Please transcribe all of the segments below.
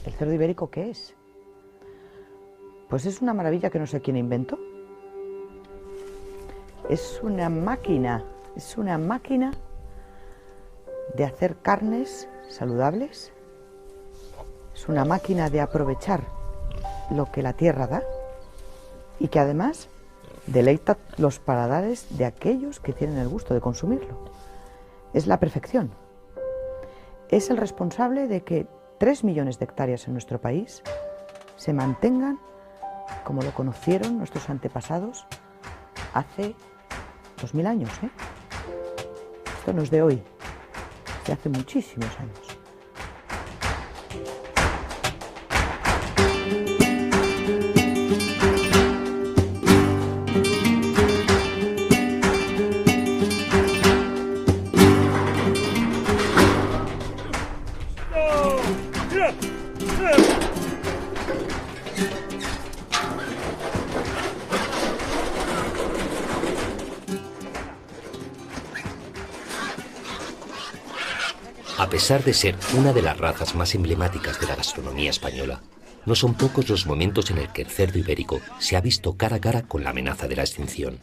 ¿El cerdo ibérico qué es? Pues es una maravilla que no sé quién inventó. Es una máquina de hacer carnes saludables, es una máquina de aprovechar lo que la tierra da y que además deleita los paladares de aquellos que tienen el gusto de consumirlo. Es la perfección. Es el responsable de que 3 millones de hectáreas en nuestro país se mantengan como lo conocieron nuestros antepasados hace 2000 años. Esto no es de hoy, es de hace muchísimos años. A pesar de ser una de las razas más emblemáticas de la gastronomía española, no son pocos los momentos en el que el cerdo ibérico se ha visto cara a cara con la amenaza de la extinción.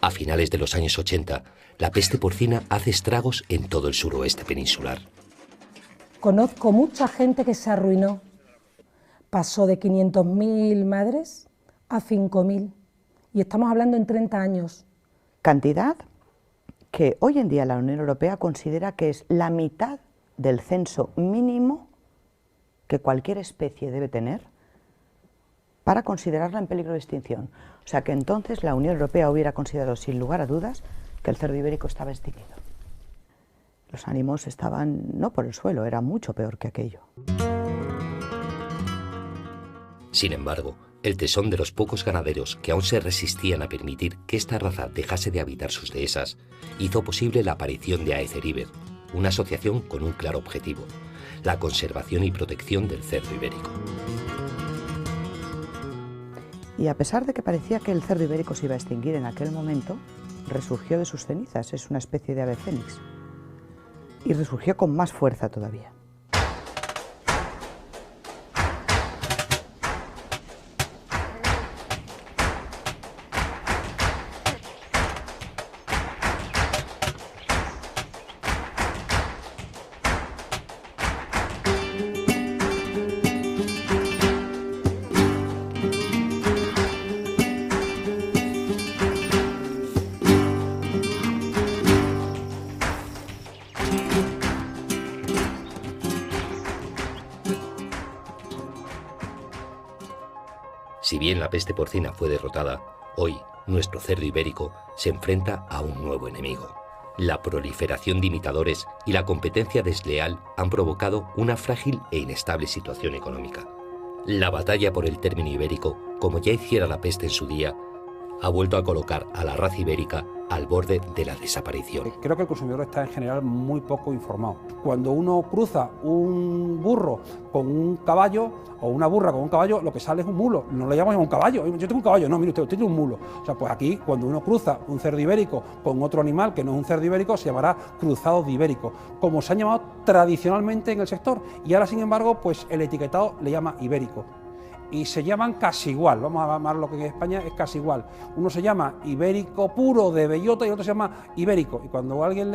A finales de los años 80, la peste porcina hace estragos en todo el suroeste peninsular. Conozco mucha gente que se arruinó. Pasó de 500.000 madres a 5.000. Y estamos hablando en 30 años. Cantidad que hoy en día la Unión Europea considera que es la mitad del censo mínimo que cualquier especie debe tener para considerarla en peligro de extinción. O sea que entonces la Unión Europea hubiera considerado sin lugar a dudas que el cerdo ibérico estaba extinguido. Los ánimos estaban no por el suelo, era mucho peor que aquello. Sin embargo, el tesón de los pocos ganaderos que aún se resistían a permitir que esta raza dejase de habitar sus dehesas hizo posible la aparición de Aecer Iber, una asociación con un claro objetivo: la conservación y protección del cerdo ibérico. Y a pesar de que parecía que el cerdo ibérico se iba a extinguir en aquel momento, resurgió de sus cenizas, es una especie de ave fénix, y resurgió con más fuerza todavía. Si bien la peste porcina fue derrotada, hoy nuestro cerdo ibérico se enfrenta a un nuevo enemigo. La proliferación de imitadores y la competencia desleal han provocado una frágil e inestable situación económica. La batalla por el término ibérico, como ya hiciera la peste en su día, ha vuelto a colocar a la raza ibérica al borde de la desaparición. Creo que el consumidor está en general muy poco informado. Cuando uno cruza un burro con un caballo o una burra con un caballo, lo que sale es un mulo. No le llamamos un caballo. Yo tengo un caballo, no, mire usted tiene un mulo. O sea, pues aquí, cuando uno cruza un cerdo ibérico con otro animal que no es un cerdo ibérico, se llamará cruzado de ibérico, como se ha llamado tradicionalmente en el sector. Y ahora, sin embargo, pues el etiquetado le llama ibérico. Y se llaman casi igual, vamos a llamar lo que en España es casi igual. Uno se llama ibérico puro de bellota y otro se llama ibérico. Y cuando alguien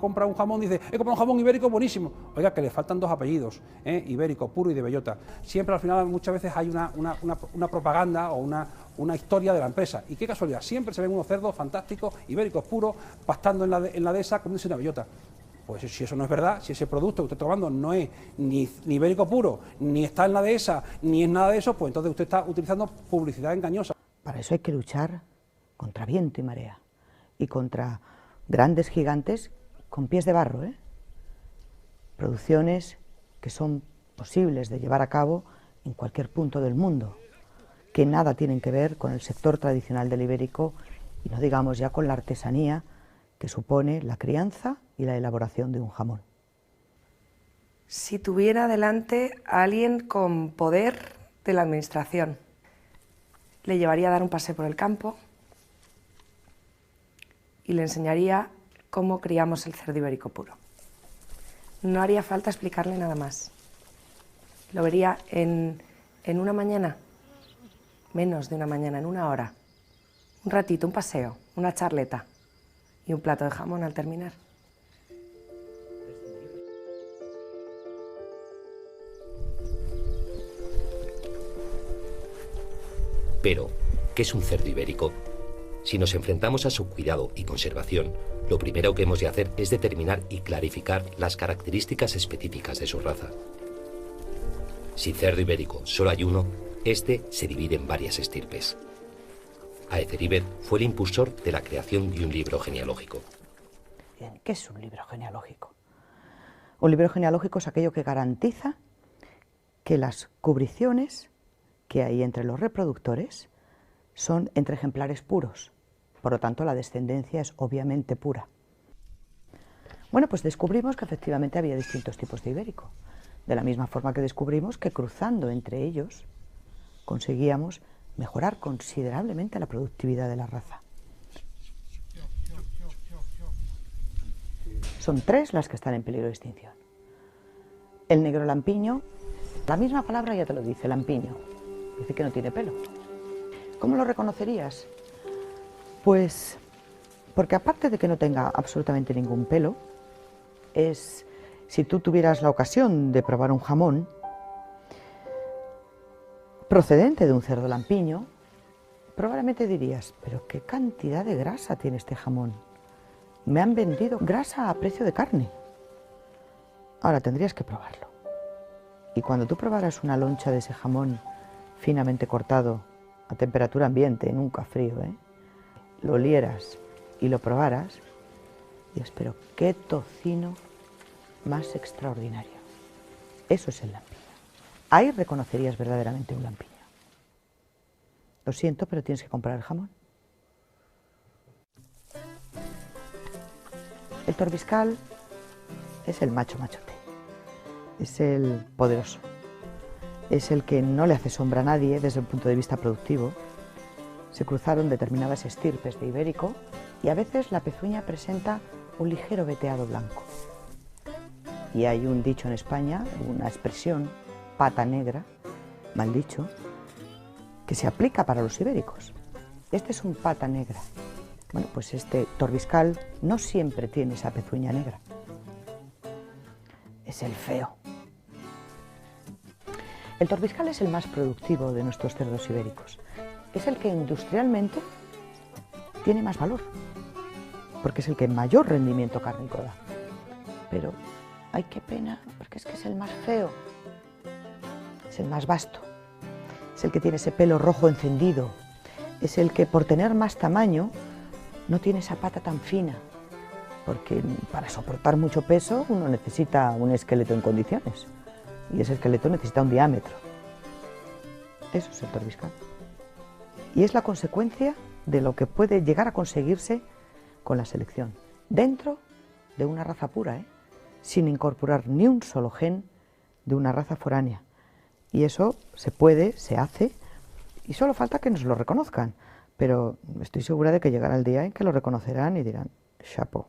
compra un jamón dice, he comprado un jamón ibérico buenísimo. Oiga, que le faltan 2 apellidos, ibérico puro y de bellota. Siempre al final muchas veces hay una propaganda o una historia de la empresa. Y qué casualidad, siempre se ven unos cerdos fantásticos, ibéricos puros, pastando en la dehesa comiéndose una bellota. Pues si eso no es verdad, si ese producto que usted está tomando no es ni ibérico puro, ni está en la dehesa, ni es nada de eso, pues entonces usted está utilizando publicidad engañosa. Para eso hay que luchar contra viento y marea y contra grandes gigantes con pies de barro, producciones que son posibles de llevar a cabo en cualquier punto del mundo, que nada tienen que ver con el sector tradicional del ibérico y no digamos ya con la artesanía que supone la crianza y la elaboración de un jamón. Si tuviera delante a alguien con poder de la administración, le llevaría a dar un paseo por el campo y le enseñaría cómo criamos el cerdo ibérico puro. No haría falta explicarle nada más. Lo vería en una mañana, menos de una mañana, en una hora. Un ratito, un paseo, una charleta y un plato de jamón al terminar. Pero, ¿qué es un cerdo ibérico? Si nos enfrentamos a su cuidado y conservación, lo primero que hemos de hacer es determinar y clarificar las características específicas de su raza. Si cerdo ibérico solo hay uno, este se divide en varias estirpes. Aetheribet fue el impulsor de la creación de un libro genealógico. Bien, ¿qué es un libro genealógico? Un libro genealógico es aquello que garantiza que las cubriciones que hay entre los reproductores son entre ejemplares puros. Por lo tanto, la descendencia es obviamente pura. Bueno, pues descubrimos que efectivamente había distintos tipos de ibérico. De la misma forma que descubrimos que cruzando entre ellos conseguíamos mejorar considerablemente la productividad de la raza. Son 3 las que están en peligro de extinción. El negro lampiño, la misma palabra ya te lo dice, lampiño. Dice que no tiene pelo. ¿Cómo lo reconocerías? Pues porque aparte de que no tenga absolutamente ningún pelo, si tú tuvieras la ocasión de probar un jamón procedente de un cerdo lampiño, probablemente dirías, pero qué cantidad de grasa tiene este jamón. Me han vendido grasa a precio de carne. Ahora tendrías que probarlo. Y cuando tú probaras una loncha de ese jamón finamente cortado a temperatura ambiente, nunca frío, lo olieras y lo probaras, dices, pero qué tocino más extraordinario. Eso es el lampiño. Ahí reconocerías verdaderamente un lampiño. Lo siento, pero tienes que comprar el jamón. El torbiscal es el macho machote, es el poderoso, es el que no le hace sombra a nadie desde el punto de vista productivo. Se cruzaron determinadas estirpes de ibérico y a veces la pezuña presenta un ligero veteado blanco. Y hay un dicho en España, una expresión, pata negra, mal dicho, que se aplica para los ibéricos. Este es un pata negra. Bueno, pues este torbiscal no siempre tiene esa pezuña negra. Es el feo. El torbiscal es el más productivo de nuestros cerdos ibéricos. Es el que industrialmente tiene más valor, porque es el que mayor rendimiento cárnico da. Pero, ay, qué pena, porque es que es el más feo, es el más vasto, es el que tiene ese pelo rojo encendido, es el que por tener más tamaño no tiene esa pata tan fina, porque para soportar mucho peso uno necesita un esqueleto en condiciones, y ese esqueleto necesita un diámetro. Eso es el torbiscal. Y es la consecuencia de lo que puede llegar a conseguirse con la selección, dentro de una raza pura, sin incorporar ni un solo gen de una raza foránea. Y eso se puede, se hace, y solo falta que nos lo reconozcan. Pero estoy segura de que llegará el día en que lo reconocerán y dirán, chapeau.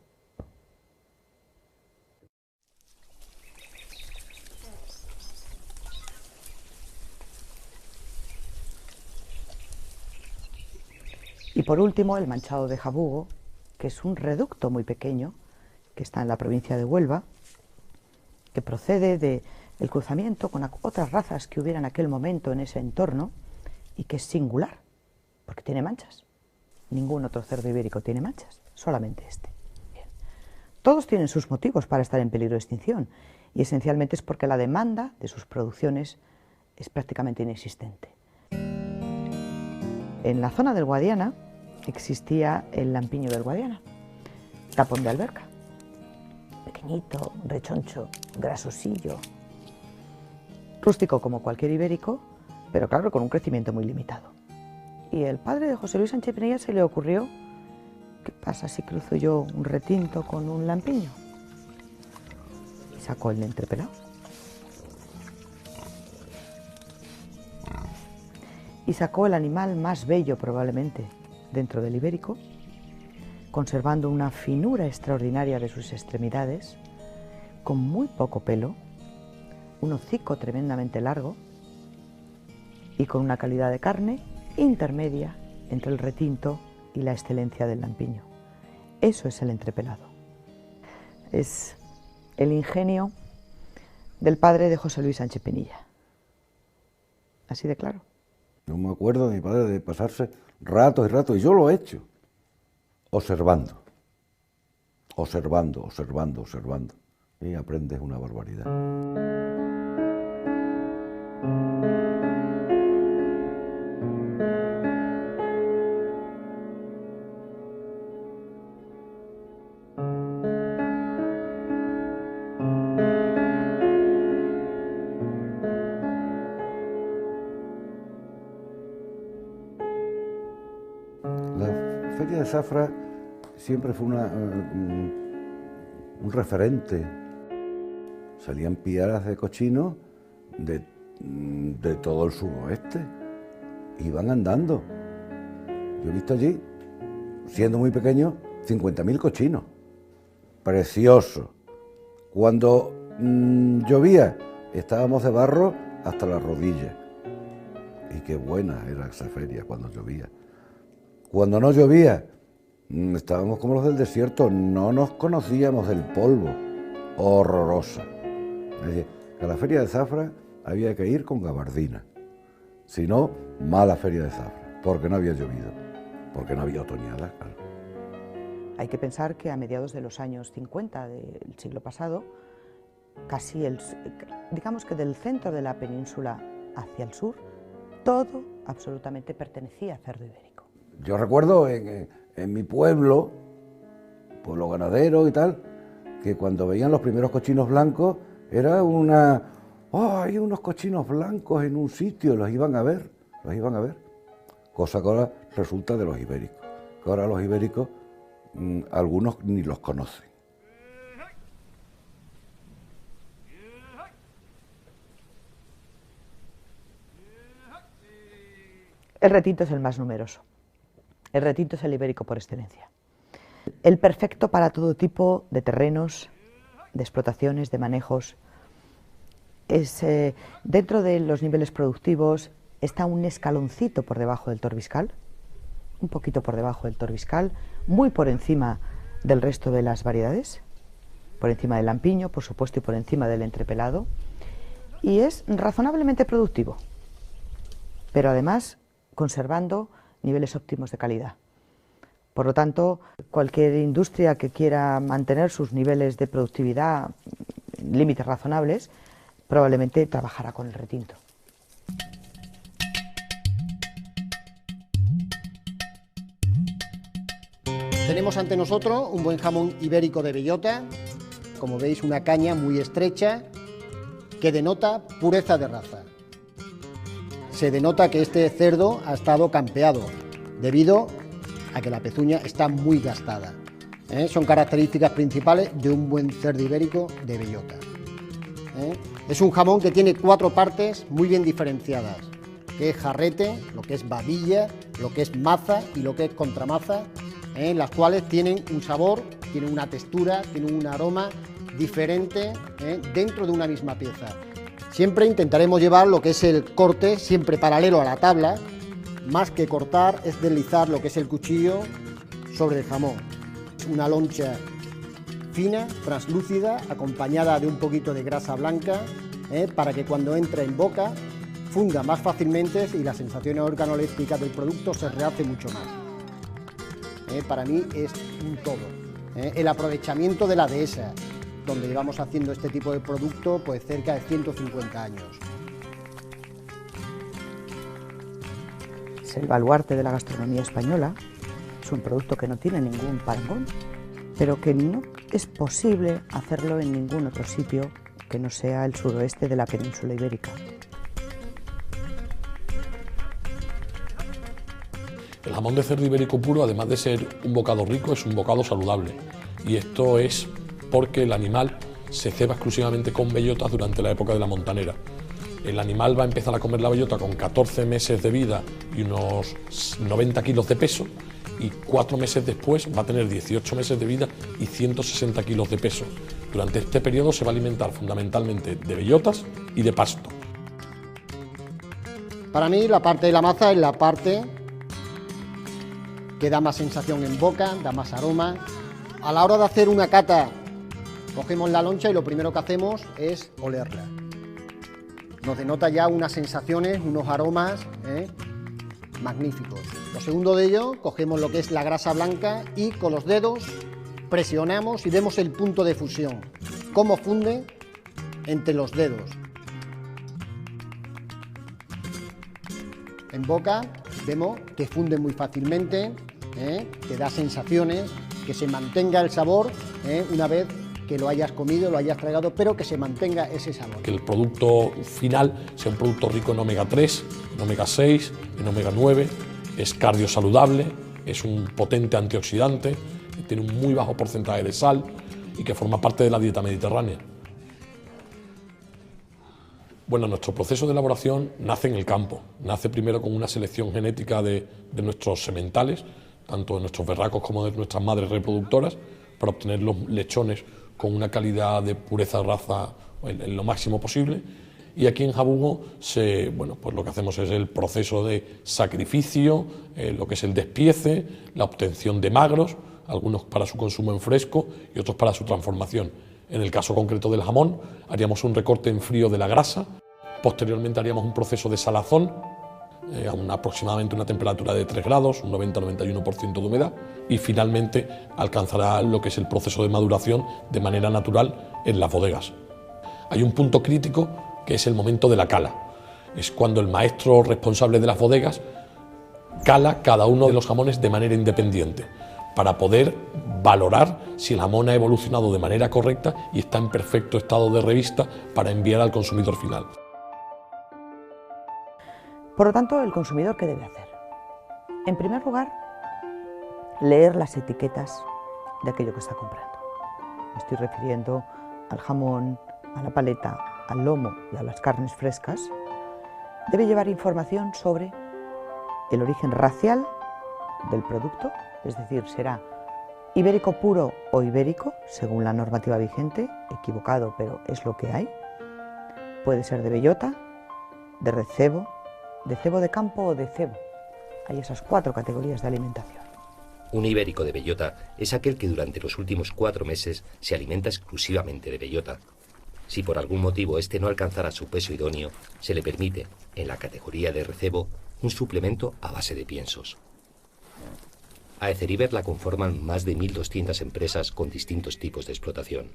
Y por último, el manchado de jabugo, que es un reducto muy pequeño, que está en la provincia de Huelva, que procede del cruzamiento con otras razas que hubiera en aquel momento en ese entorno, y que es singular, porque tiene manchas. Ningún otro cerdo ibérico tiene manchas, solamente este. Bien. Todos tienen sus motivos para estar en peligro de extinción, y esencialmente es porque la demanda de sus producciones es prácticamente inexistente. En la zona del Guadiana existía el lampiño del Guadiana, tapón de alberca, pequeñito, rechoncho, grasosillo, rústico como cualquier ibérico, pero claro, con un crecimiento muy limitado. Y el padre de José Luis Sánchez Pinilla se le ocurrió, ¿qué pasa si cruzo yo un retinto con un lampiño? Y sacó el entrepelado. Y sacó el animal más bello probablemente dentro del ibérico, conservando una finura extraordinaria de sus extremidades, con muy poco pelo, un hocico tremendamente largo y con una calidad de carne intermedia entre el retinto y la excelencia del lampiño. Eso es el entrepelado. Es el ingenio del padre de José Luis Sánchez Pinilla. Así de claro. No me acuerdo de mi padre de pasarse ratos y ratos, y yo lo he hecho, observando, y aprendes una barbaridad. La Feria de Zafra siempre fue un referente. Salían piaras de cochinos de todo el suroeste. Iban andando. Yo he visto allí, siendo muy pequeño, 50.000 cochinos. Precioso. Cuando llovía, estábamos de barro hasta las rodillas. Y qué buena era esa feria cuando llovía. Cuando no llovía, estábamos como los del desierto, no nos conocíamos del polvo. Horrorosa. Es decir, que a la feria de Zafra había que ir con gabardina. Si no, mala feria de Zafra, porque no había llovido, porque no había otoñada, claro. Hay que pensar que a mediados de los años 50 del siglo pasado, digamos que del centro de la península hacia el sur, todo absolutamente pertenecía a cerdo ibérico. Yo recuerdo en mi pueblo ganadero y tal, que cuando veían los primeros cochinos blancos, era hay unos cochinos blancos en un sitio, los iban a ver. Cosa que ahora resulta de los ibéricos, que ahora los ibéricos algunos ni los conocen. El retinto es el más numeroso. El retinto es el ibérico por excelencia. El perfecto para todo tipo de terrenos, de explotaciones, de manejos. Dentro de los niveles productivos está un escaloncito por debajo del torbiscal, un poquito por debajo del torbiscal, muy por encima del resto de las variedades, por encima del lampiño, por supuesto, y por encima del entrepelado, y es razonablemente productivo, pero además conservando niveles óptimos de calidad. Por lo tanto, cualquier industria que quiera mantener sus niveles de productividad en límites razonables, probablemente trabajará con el retinto. Tenemos ante nosotros un buen jamón ibérico de bellota, como veis una caña muy estrecha que denota pureza de raza. Se denota que este cerdo ha estado campeado debido a que la pezuña está muy gastada. Son características principales de un buen cerdo ibérico de bellota. Es un jamón que tiene 4 partes muy bien diferenciadas, que es jarrete, lo que es babilla, lo que es maza y lo que es contramaza, las cuales tienen un sabor, tienen una textura, tienen un aroma diferente dentro de una misma pieza. Siempre intentaremos llevar lo que es el corte siempre paralelo a la tabla, más que cortar es deslizar lo que es el cuchillo sobre el jamón. Es una loncha fina, translúcida, acompañada de un poquito de grasa blanca, para que cuando entre en boca funda más fácilmente y la sensación organoléptica del producto se realce mucho más. Para mí es un todo. El aprovechamiento de la dehesa, donde llevamos haciendo este tipo de producto pues cerca de 150 años. Es el baluarte de la gastronomía española, es un producto que no tiene ningún parangón, pero que no es posible hacerlo en ningún otro sitio que no sea el suroeste de la península ibérica. El jamón de cerdo ibérico puro, además de ser un bocado rico, es un bocado saludable. Y esto es porque el animal se ceba exclusivamente con bellotas durante la época de la montanera. El animal va a empezar a comer la bellota con 14 meses de vida y unos 90 kilos de peso, y 4 meses después va a tener 18 meses de vida y 160 kilos de peso. Durante este periodo se va a alimentar fundamentalmente de bellotas y de pasto. Para mí la parte de la maza es la parte que da más sensación en boca, da más aroma. A la hora de hacer una cata, cogemos la loncha y lo primero que hacemos es olerla. Nos denota ya unas sensaciones, unos aromas magníficos. Lo segundo de ello, cogemos lo que es la grasa blanca y con los dedos presionamos y vemos el punto de fusión, cómo funde entre los dedos. En boca vemos que funde muy fácilmente, que da sensaciones, que se mantenga el sabor una vez que lo hayas comido, lo hayas tragado, pero que se mantenga ese sabor. Que el producto final sea un producto rico en omega 3, en omega 6, en omega 9, es cardiosaludable, es un potente antioxidante, tiene un muy bajo porcentaje de sal y que forma parte de la dieta mediterránea. Bueno, nuestro proceso de elaboración nace en el campo, nace primero con una selección genética de nuestros sementales, tanto de nuestros berracos como de nuestras madres reproductoras, para obtener los lechones con una calidad de pureza de raza en lo máximo posible. Y aquí en Jabugo pues lo que hacemos es el proceso de sacrificio, lo que es el despiece, la obtención de magros, algunos para su consumo en fresco y otros para su transformación. En el caso concreto del jamón, haríamos un recorte en frío de la grasa, posteriormente haríamos un proceso de salazón, a aproximadamente una temperatura de 3 grados, un 90-91% de humedad, y finalmente alcanzará lo que es el proceso de maduración de manera natural en las bodegas. Hay un punto crítico que es el momento de la cala. Es cuando el maestro responsable de las bodegas cala cada uno de los jamones de manera independiente, para poder valorar si el jamón ha evolucionado de manera correcta y está en perfecto estado de revista para enviar al consumidor final. Por lo tanto, ¿el consumidor qué debe hacer? En primer lugar, leer las etiquetas de aquello que está comprando. Me estoy refiriendo al jamón, a la paleta, al lomo y a las carnes frescas. Debe llevar información sobre el origen racial del producto, es decir, será ibérico puro o ibérico, según la normativa vigente, equivocado, pero es lo que hay. Puede ser de bellota, de recebo, de cebo de campo o de cebo. Hay esas 4 categorías de alimentación. Un ibérico de bellota es aquel que durante los últimos 4 meses se alimenta exclusivamente de bellota. Si por algún motivo este no alcanzara su peso idóneo, se le permite, en la categoría de recebo, un suplemento a base de piensos. A Eceriver la conforman más de 1.200 empresas con distintos tipos de explotación.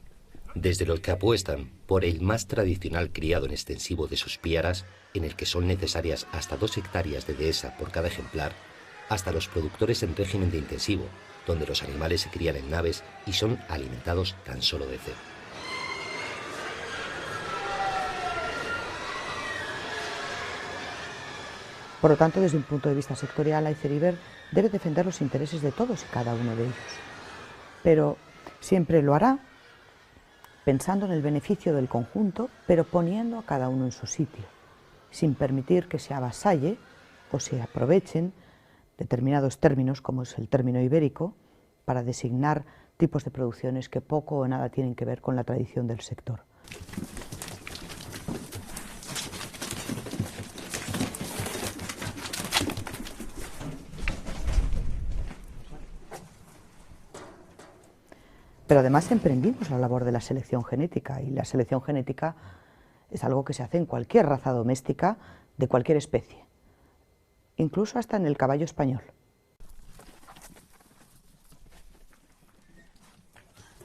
Desde los que apuestan por el más tradicional criado en extensivo de sospiaras, en el que son necesarias hasta 2 hectáreas de dehesa por cada ejemplar, hasta los productores en régimen de intensivo, donde los animales se crían en naves y son alimentados tan solo de cebo. Por lo tanto, desde un punto de vista sectorial, Eceriver debe defender los intereses de todos y cada uno de ellos. Pero siempre lo hará pensando en el beneficio del conjunto, pero poniendo a cada uno en su sitio, sin permitir que se avasalle o se aprovechen determinados términos, como es el término ibérico, para designar tipos de producciones que poco o nada tienen que ver con la tradición del sector. Pero además emprendimos la labor de la selección genética, y la selección genética es algo que se hace en cualquier raza doméstica de cualquier especie, incluso hasta en el caballo español.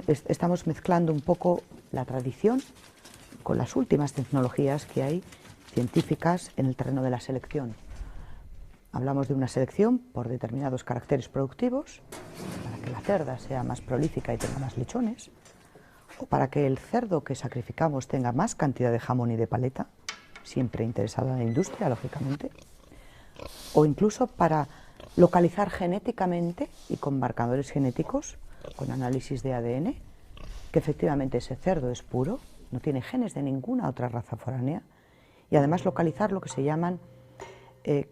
Estamos mezclando un poco la tradición con las últimas tecnologías que hay científicas en el terreno de la selección. Hablamos de una selección por determinados caracteres productivos, para que la cerda sea más prolífica y tenga más lechones, o para que el cerdo que sacrificamos tenga más cantidad de jamón y de paleta, siempre interesado en la industria, lógicamente, o incluso para localizar genéticamente y con marcadores genéticos, con análisis de ADN, que efectivamente ese cerdo es puro, no tiene genes de ninguna otra raza foránea, y además localizar lo que se llaman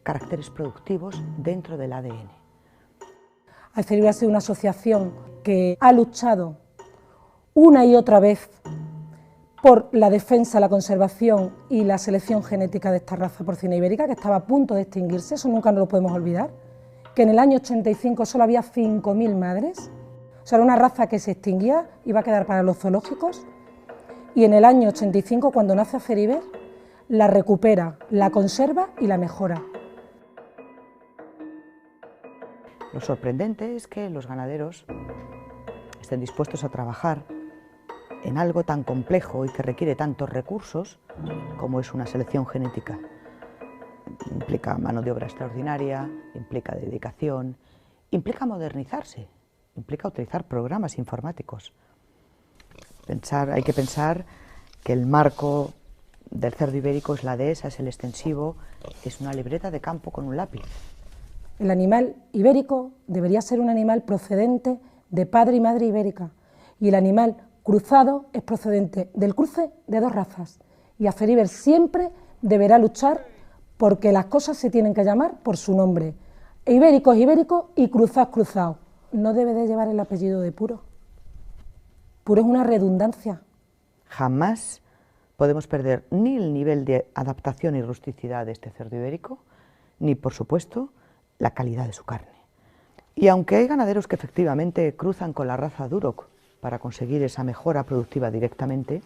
caracteres productivos dentro del ADN. Alferiver ha sido una asociación que ha luchado una y otra vez por la defensa, la conservación y la selección genética de esta raza porcina ibérica, que estaba a punto de extinguirse, eso nunca nos lo podemos olvidar, que en el año 85 solo había 5.000 madres, o sea, era una raza que se extinguía, iba a quedar para los zoológicos, y en el año 85, cuando nace Alferiver, la recupera, la conserva y la mejora. Lo sorprendente es que los ganaderos estén dispuestos a trabajar en algo tan complejo y que requiere tantos recursos como es una selección genética. Implica mano de obra extraordinaria, implica dedicación, implica modernizarse, implica utilizar programas informáticos. Hay que pensar que el marco del cerdo ibérico es la dehesa, es el extensivo, es una libreta de campo con un lápiz. El animal ibérico debería ser un animal procedente de padre y madre ibérica, y el animal cruzado es procedente del cruce de dos razas, y Alferiver siempre deberá luchar porque las cosas se tienen que llamar por su nombre. Ibérico es ibérico y cruzado es cruzado. No debe de llevar el apellido de puro. Puro es una redundancia. Jamás podemos perder ni el nivel de adaptación y rusticidad de este cerdo ibérico, ni, por supuesto, la calidad de su carne. Y aunque hay ganaderos que efectivamente cruzan con la raza Duroc para conseguir esa mejora productiva directamente,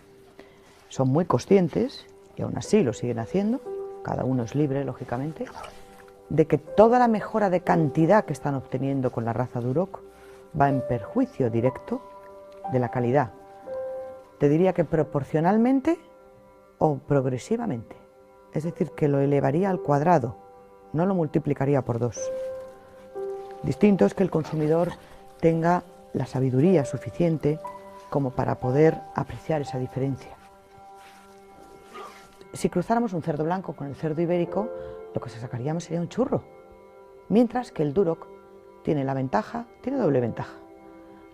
son muy conscientes, y aún así lo siguen haciendo, cada uno es libre, lógicamente, de que toda la mejora de cantidad que están obteniendo con la raza Duroc va en perjuicio directo de la calidad. Te diría que proporcionalmente o progresivamente, es decir, que lo elevaría al cuadrado, no lo multiplicaría por 2. Distinto es que el consumidor tenga la sabiduría suficiente como para poder apreciar esa diferencia. Si cruzáramos un cerdo blanco con el cerdo ibérico, lo que se sacaríamos sería un churro, mientras que el Duroc tiene la ventaja, tiene doble ventaja.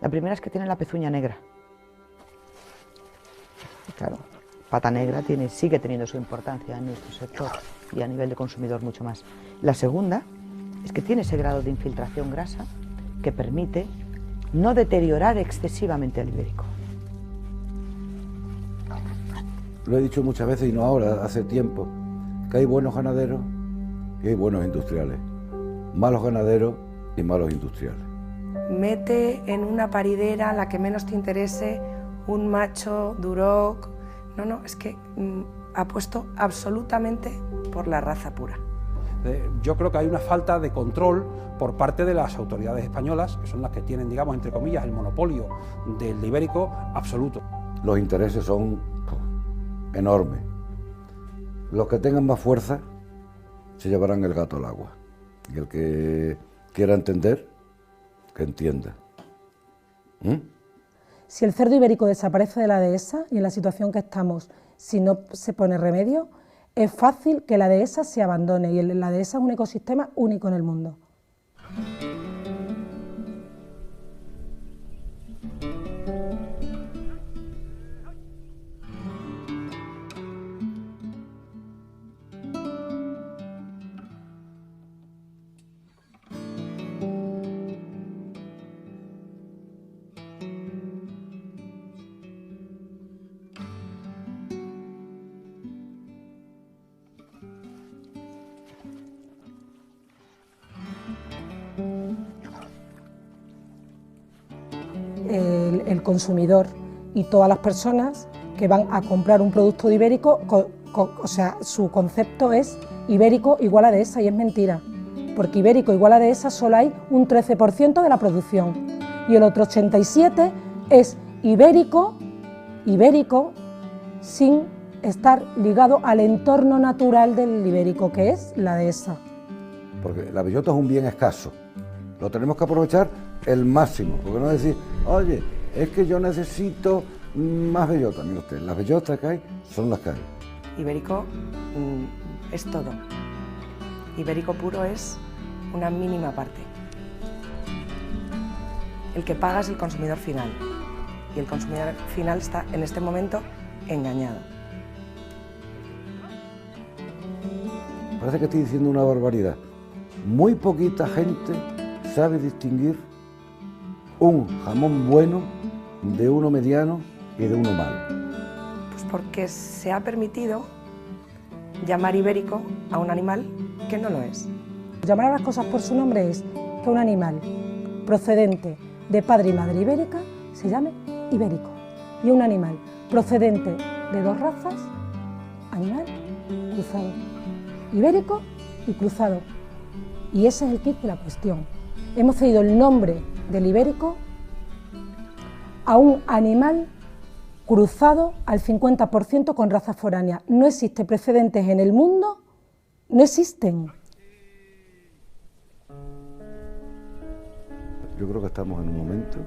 La primera es que tiene la pezuña negra. Y claro, pata negra sigue teniendo su importancia en nuestro sector y a nivel de consumidor mucho más. La segunda es que tiene ese grado de infiltración grasa que permite no deteriorar excesivamente al ibérico. Lo he dicho muchas veces y no ahora, hace tiempo, que hay buenos ganaderos y hay buenos industriales, malos ganaderos y malos industriales. Mete en una paridera, la que menos te interese, un macho Duroc. No, es que apuesto absolutamente por la raza pura. Yo creo que hay una falta de control por parte de las autoridades españolas, que son las que tienen, digamos, entre comillas, el monopolio del ibérico absoluto. Los intereses son enormes. Los que tengan más fuerza se llevarán el gato al agua. Y el que quiera entender, que entienda. Si el cerdo ibérico desaparece de la dehesa y en la situación que estamos, si no se pone remedio, es fácil que la dehesa se abandone, y la dehesa es un ecosistema único en el mundo. El consumidor y todas las personas que van a comprar un producto de ibérico, o sea, su concepto es ibérico igual a dehesa, y es mentira, porque ibérico igual a dehesa solo hay un 13% de la producción y el otro 87% es ibérico sin estar ligado al entorno natural del ibérico, que es la dehesa. Porque la bellota es un bien escaso, lo tenemos que aprovechar el máximo, porque no decir, oye, es que yo necesito más bellota. Mire usted, las bellotas que hay son las que hay. Ibérico es todo. Ibérico puro es una mínima parte. El que paga es el consumidor final, y el consumidor final está en este momento engañado. Parece que estoy diciendo una barbaridad. Muy poquita gente sabe distinguir un jamón bueno de uno mediano y de uno malo. Pues porque se ha permitido llamar ibérico a un animal que no lo es. Llamar a las cosas por su nombre es que un animal procedente de padre y madre ibérica se llame ibérico, y un animal procedente de dos razas, animal cruzado, ibérico y cruzado. Y ese es el quid de la cuestión. Hemos cedido el nombre del ibérico a un animal cruzado al 50% con razas foráneas. No existen precedentes en el mundo, no existen. Yo creo que estamos en un momento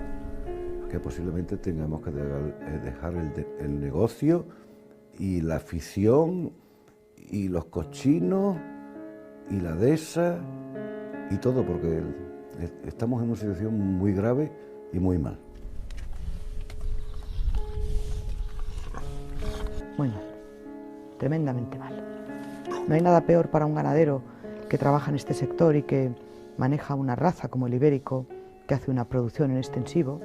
que posiblemente tengamos que dejar el negocio y la afición y los cochinos y la dehesa y todo, porque estamos en una situación muy grave y muy mal. Muy mal, tremendamente mal. No hay nada peor para un ganadero que trabaja en este sector y que maneja una raza como el ibérico, que hace una producción en extensivo,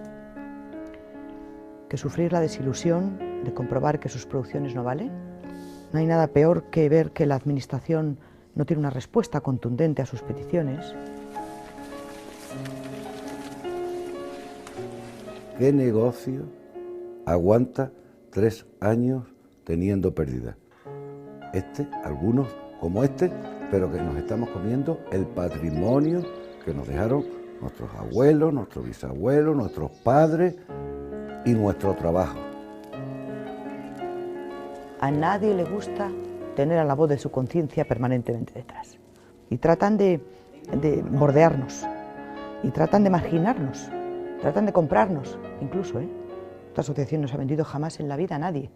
que sufrir la desilusión de comprobar que sus producciones no valen. No hay nada peor que ver que la administración no tiene una respuesta contundente a sus peticiones. ¿Qué negocio aguanta 3 años teniendo pérdida? Algunos como pero que nos estamos comiendo el patrimonio que nos dejaron nuestros abuelos, nuestros bisabuelos, nuestros padres y nuestro trabajo. A nadie le gusta tener a la voz de su conciencia permanentemente detrás. Y tratan de bordearnos, y tratan de marginarnos, tratan de comprarnos, incluso, Esta asociación no se ha vendido jamás en la vida a nadie.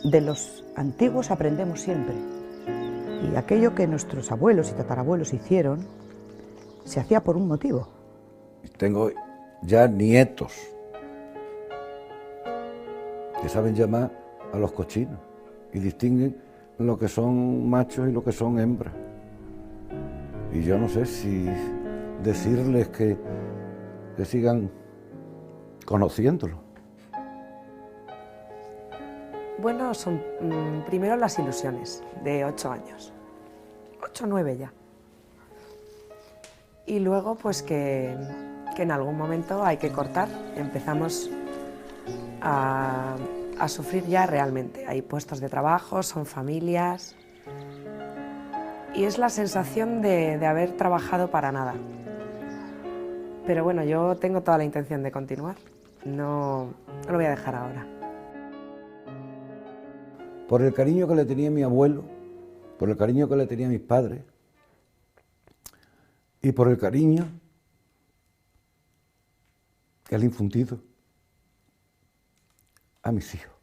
De los antiguos aprendemos siempre. Y aquello que nuestros abuelos y tatarabuelos hicieron, se hacía por un motivo. Tengo ya nietos que saben llamar a los cochinos y distinguen lo que son machos y lo que son hembras. Y yo no sé si decirles que sigan conociéndolo. Bueno, son primero las ilusiones de 8 años, 8 o 9 ya. Y luego pues que en algún momento hay que cortar, empezamos a sufrir ya realmente. Hay puestos de trabajo, son familias y es la sensación de haber trabajado para nada. Pero bueno, yo tengo toda la intención de continuar, no lo voy a dejar ahora. Por el cariño que le tenía a mi abuelo, por el cariño que le tenía a mis padres y por el cariño que le he infundido a mis hijos.